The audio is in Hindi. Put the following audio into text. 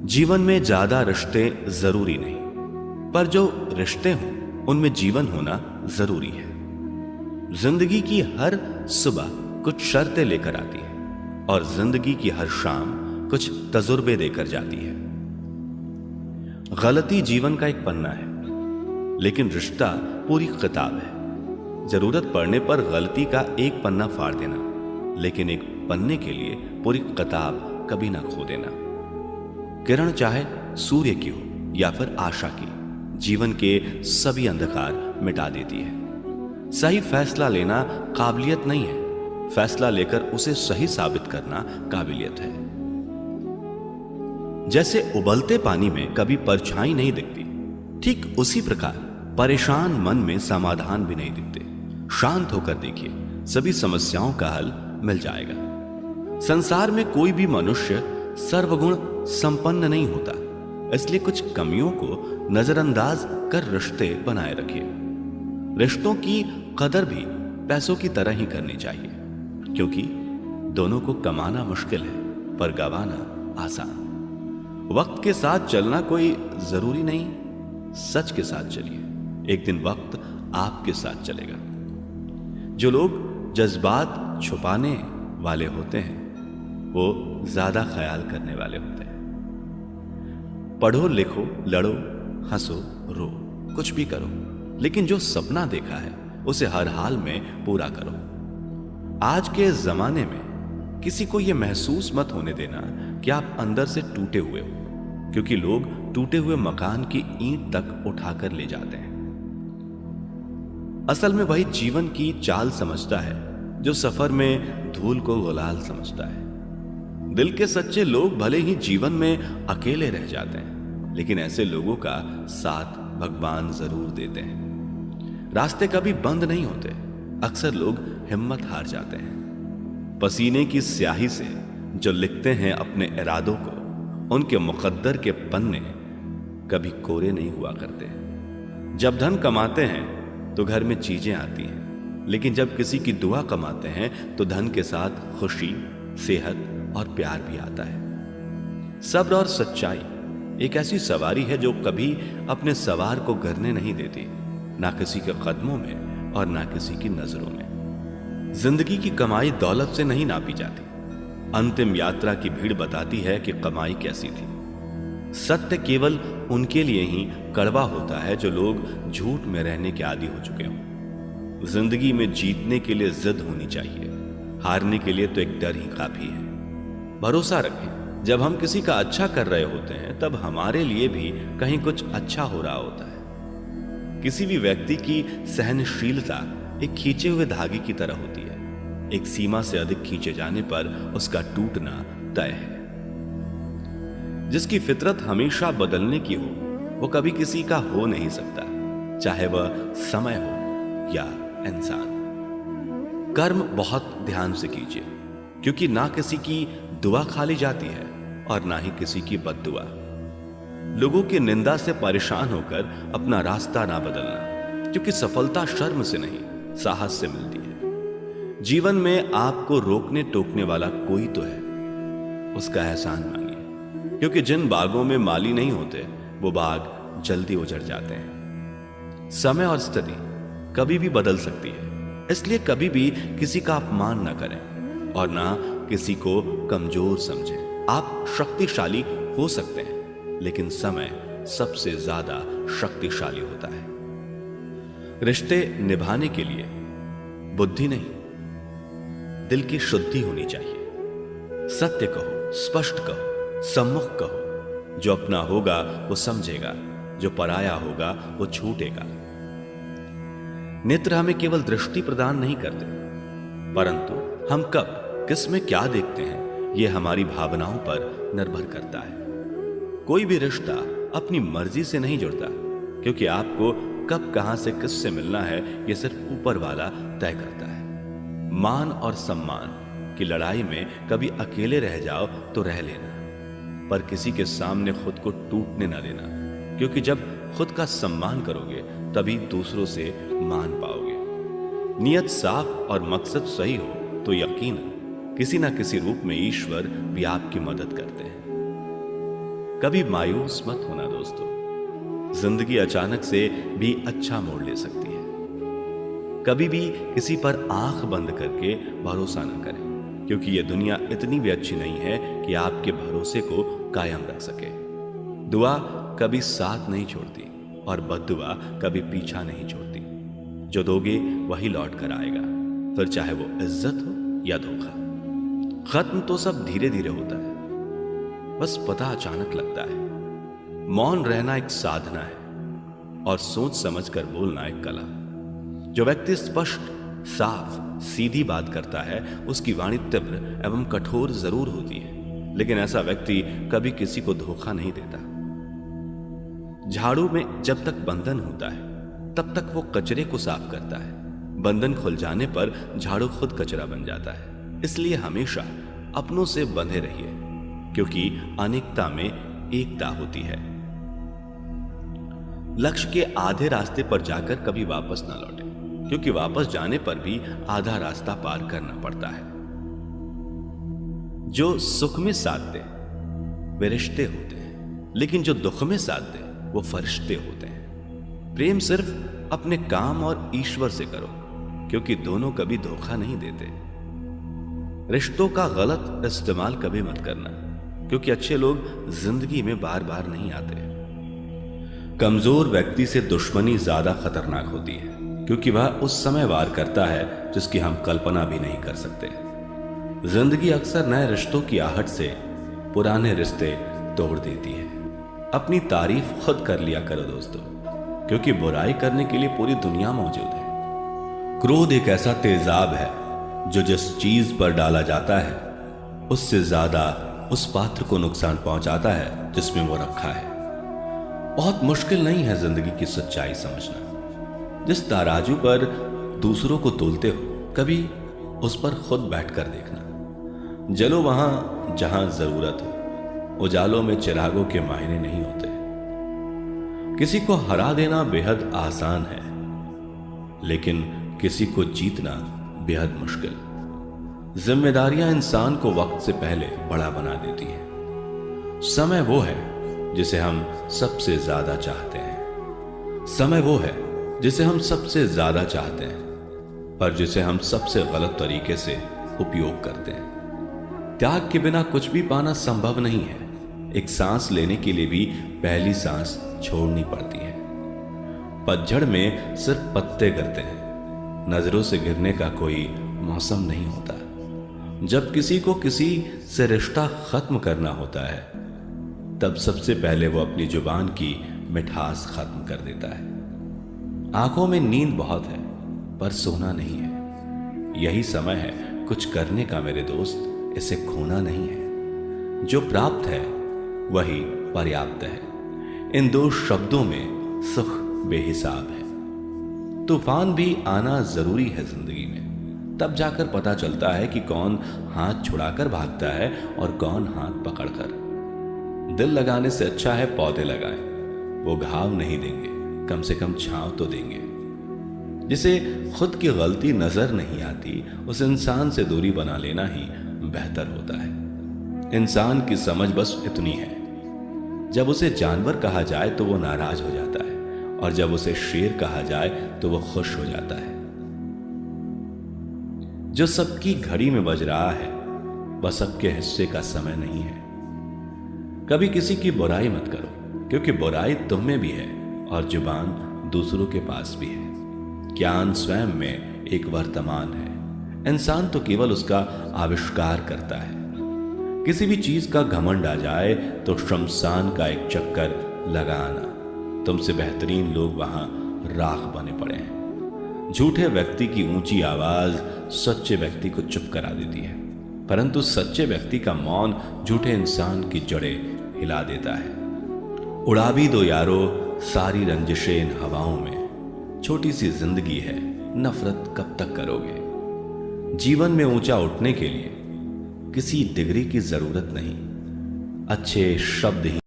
जीवन में ज्यादा रिश्ते जरूरी नहीं, पर जो रिश्ते हों उनमें जीवन होना जरूरी है। जिंदगी की हर सुबह कुछ शर्तें लेकर आती है और जिंदगी की हर शाम कुछ तजुर्बे देकर जाती है। गलती जीवन का एक पन्ना है, लेकिन रिश्ता पूरी किताब है। जरूरत पड़ने पर गलती का एक पन्ना फाड़ देना, लेकिन एक पन्ने के लिए पूरी किताब कभी ना खो देना। किरण चाहे सूर्य की हो या फिर आशा की, जीवन के सभी अंधकार मिटा देती है। सही फैसला लेना काबिलियत नहीं है, फैसला लेकर उसे सही साबित करना काबिलियत है। जैसे उबलते पानी में कभी परछाई नहीं दिखती, ठीक उसी प्रकार परेशान मन में समाधान भी नहीं दिखते। शांत होकर देखिए, सभी समस्याओं का हल मिल जाएगा। संसार में कोई भी मनुष्य सर्वगुण संपन्न नहीं होता, इसलिए कुछ कमियों को नजरअंदाज कर रिश्ते बनाए रखिए। रिश्तों की कदर भी पैसों की तरह ही करनी चाहिए, क्योंकि दोनों को कमाना मुश्किल है पर गंवाना आसान। वक्त के साथ चलना कोई जरूरी नहीं, सच के साथ चलिए, एक दिन वक्त आपके साथ चलेगा। जो लोग जज्बात छुपाने वाले होते हैं वो ज्यादा ख्याल करने वाले होते हैं। पढ़ो लिखो, लड़ो हंसो रो, कुछ भी करो, लेकिन जो सपना देखा है उसे हर हाल में पूरा करो। आज के जमाने में किसी को यह महसूस मत होने देना कि आप अंदर से टूटे हुए हो, क्योंकि लोग टूटे हुए मकान की ईंट तक उठाकर ले जाते हैं। असल में वही जीवन की चाल समझता है जो सफर में धूल को गुलाल समझता है। दिल के सच्चे लोग भले ही जीवन में अकेले रह जाते हैं, लेकिन ऐसे लोगों का साथ भगवान जरूर देते हैं। रास्ते कभी बंद नहीं होते, अक्सर लोग हिम्मत हार जाते हैं। पसीने की स्याही से जो लिखते हैं अपने इरादों को, उनके मुकद्दर के पन्ने कभी कोरे नहीं हुआ करते। जब धन कमाते हैं तो घर में चीजें आती हैं, लेकिन जब किसी की दुआ कमाते हैं तो धन के साथ खुशी, सेहत और प्यार भी आता है। सब्र और सच्चाई एक ऐसी सवारी है जो कभी अपने सवार को गिरने नहीं देती, ना किसी के कदमों में और ना किसी की नजरों में। जिंदगी की कमाई दौलत से नहीं नापी जाती, अंतिम यात्रा की भीड़ बताती है कि कमाई कैसी थी। सत्य केवल उनके लिए ही कड़वा होता है जो लोग झूठ में रहने के आदी हो चुके हों। जिंदगी में जीतने के लिए जिद होनी चाहिए, हारने के लिए तो एक डर ही काफी है। भरोसा रखें, जब हम किसी का अच्छा कर रहे होते हैं तब हमारे लिए भी कहीं कुछ अच्छा हो रहा होता है। किसी भी व्यक्ति की सहनशीलता एक खींचे हुए धागे की तरह होती है, एक सीमा से अधिक खींचे जाने पर उसका टूटना तय है। जिसकी फितरत हमेशा बदलने की हो वो कभी किसी का हो नहीं सकता, चाहे वह समय हो या इंसान। कर्म बहुत ध्यान से कीजिए, क्योंकि ना किसी की दुआ खाली जाती है और ना ही किसी की बद्दुआ। लोगों की निंदा से परेशान होकर अपना रास्ता ना बदलना, क्योंकि सफलता शर्म से नहीं साहस से मिलती है। जीवन में आपको रोकने टोकने वाला कोई तो है, उसका एहसान मानिए, क्योंकि जिन बागों में माली नहीं होते वो बाग जल्दी उजड़ जाते हैं। समय और स्थिति कभी भी बदल सकती है, इसलिए कभी भी किसी का अपमान ना करें और ना किसी को कमजोर समझें। आप शक्तिशाली हो सकते हैं, लेकिन समय सबसे ज्यादा शक्तिशाली होता है। रिश्ते निभाने के लिए बुद्धि नहीं, दिल की शुद्धि होनी चाहिए। सत्य कहो, स्पष्ट कहो, सम्मुख कहो। जो अपना होगा वो समझेगा, जो पराया होगा वो छूटेगा। नेत्र हमें केवल दृष्टि प्रदान नहीं करते, परंतु हम कब किस में क्या देखते हैं यह हमारी भावनाओं पर निर्भर करता है। कोई भी रिश्ता अपनी मर्जी से नहीं जुड़ता, क्योंकि आपको कब कहां से किससे मिलना है यह सिर्फ ऊपर वाला तय करता है। मान और सम्मान की लड़ाई में कभी अकेले रह जाओ तो रह लेना, पर किसी के सामने खुद को टूटने ना देना, क्योंकि जब खुद का सम्मान करोगे तभी दूसरों से मान पाओगे। नियत साफ और मकसद सही हो तो यकीनन किसी ना किसी रूप में ईश्वर भी आपकी मदद करते हैं। कभी मायूस मत होना दोस्तों। जिंदगी अचानक से भी अच्छा मोड़ ले सकती है। कभी भी किसी पर आंख बंद करके भरोसा ना करें, क्योंकि यह दुनिया इतनी भी अच्छी नहीं है कि आपके भरोसे को कायम रख सके। दुआ कभी साथ नहीं छोड़ती और बद्दुआ कभी पीछा नहीं छोड़ती। जो दोगे वही लौट कर आएगा, फिर चाहे वो इज्जत हो या धोखा। खत्म तो सब धीरे धीरे होता है, बस पता अचानक लगता है। मौन रहना एक साधना है और सोच समझकर बोलना एक कला। जो व्यक्ति स्पष्ट, साफ, सीधी बात करता है उसकी वाणी तीव्र एवं कठोर जरूर होती है, लेकिन ऐसा व्यक्ति कभी किसी को धोखा नहीं देता। झाड़ू में जब तक बंधन होता है तब तक वो कचरे को साफ करता है। बंधन खुल जाने पर झाड़ू खुद कचरा बन जाता है। इसलिए हमेशा अपनों से बंधे रहिए, क्योंकि अनेकता में एकता होती है। लक्ष्य के आधे रास्ते पर जाकर कभी वापस ना लौटे, क्योंकि वापस जाने पर भी आधा रास्ता पार करना पड़ता है। जो सुख में साथ दे वे रिश्ते होते हैं, लेकिन जो दुख में साथ दे वो फरिश्ते होते हैं। प्रेम सिर्फ अपने काम और ईश्वर से करो, क्योंकि दोनों कभी धोखा नहीं देते। रिश्तों का गलत इस्तेमाल कभी मत करना, क्योंकि अच्छे लोग जिंदगी में बार बार नहीं आते। कमजोर व्यक्ति से दुश्मनी ज्यादा खतरनाक होती है, क्योंकि वह उस समय वार करता है जिसकी हम कल्पना भी नहीं कर सकते। जिंदगी अक्सर नए रिश्तों की आहट से पुराने रिश्ते तोड़ देती है। अपनी तारीफ खुद कर लिया करो दोस्तों, क्योंकि बुराई करने के लिए पूरी दुनिया मौजूद है। क्रोध एक ऐसा तेजाब है जो जिस चीज पर डाला जाता है उससे ज्यादा उस पात्र को नुकसान पहुंचाता है जिसमें वो रखा है। बहुत मुश्किल नहीं है जिंदगी की सच्चाई समझना। जिस तराजू पर दूसरों को तोलते हो, कभी उस पर खुद बैठकर देखना। जलो वहां जहां जरूरत हो, उजालों में चिरागों के मायने नहीं होते। किसी को हरा देना बेहद आसान है, लेकिन किसी को जीतना बेहद मुश्किल। जिम्मेदारियां इंसान को वक्त से पहले बड़ा बना देती हैं। समय वो है जिसे हम सबसे ज्यादा चाहते हैं। समय वो है जिसे हम सबसे ज्यादा चाहते हैं, पर जिसे हम सबसे गलत तरीके से उपयोग करते हैं। त्याग के बिना कुछ भी पाना संभव नहीं है। एक सांस लेने के लिए भी पहली सांस छोड़नी पड़ती है। पतझड़ में सिर्फ पत्ते गिरते हैं, नजरों से गिरने का कोई मौसम नहीं होता। जब किसी को किसी से रिश्ता खत्म करना होता है, तब सबसे पहले वो अपनी जुबान की मिठास खत्म कर देता है। आंखों में नींद बहुत है, पर सोना नहीं है। यही समय है कुछ करने का मेरे दोस्त, इसे खोना नहीं है। जो प्राप्त है वही पर्याप्त है। इन दो शब्दों में सुख बेहिसाब है। तूफान भी आना जरूरी है जिंदगी में, तब जाकर पता चलता है कि कौन हाथ छुड़ाकर भागता है और कौन हाथ पकड़कर। दिल लगाने से अच्छा है पौधे लगाएं। वो घाव नहीं देंगे, कम से कम छांव तो देंगे। जिसे खुद की गलती नजर नहीं आती, उस इंसान से दूरी बना लेना ही बेहतर होता है। इंसान की समझ बस इतनी है, जब उसे जानवर कहा जाए तो वो नाराज हो जाता है, और जब उसे शेर कहा जाए तो वो खुश हो जाता है। जो सबकी घड़ी में बज रहा है वह सबके हिस्से का समय नहीं है। कभी किसी की बुराई मत करो, क्योंकि बुराई तुम में भी है और जुबान दूसरों के पास भी है। ज्ञान स्वयं में एक वर्तमान है। इंसान तो केवल उसका आविष्कार करता है। किसी भी चीज का घमंड आ जाए तो शमशान का एक चक्कर लगाना। तुमसे बेहतरीन लोग वहां राख बने पड़े हैं। झूठे व्यक्ति की ऊंची आवाज सच्चे व्यक्ति को चुप करा देती है, परंतु सच्चे व्यक्ति का मौन झूठे इंसान की जड़ें हिला देता है। उड़ा भी दो यारो सारी रंजिशें इन हवाओं में। छोटी सी जिंदगी है, नफरत कब तक करोगे। जीवन में ऊंचा उठने के लिए किसी डिग्री की जरूरत नहीं, अच्छे शब्द ही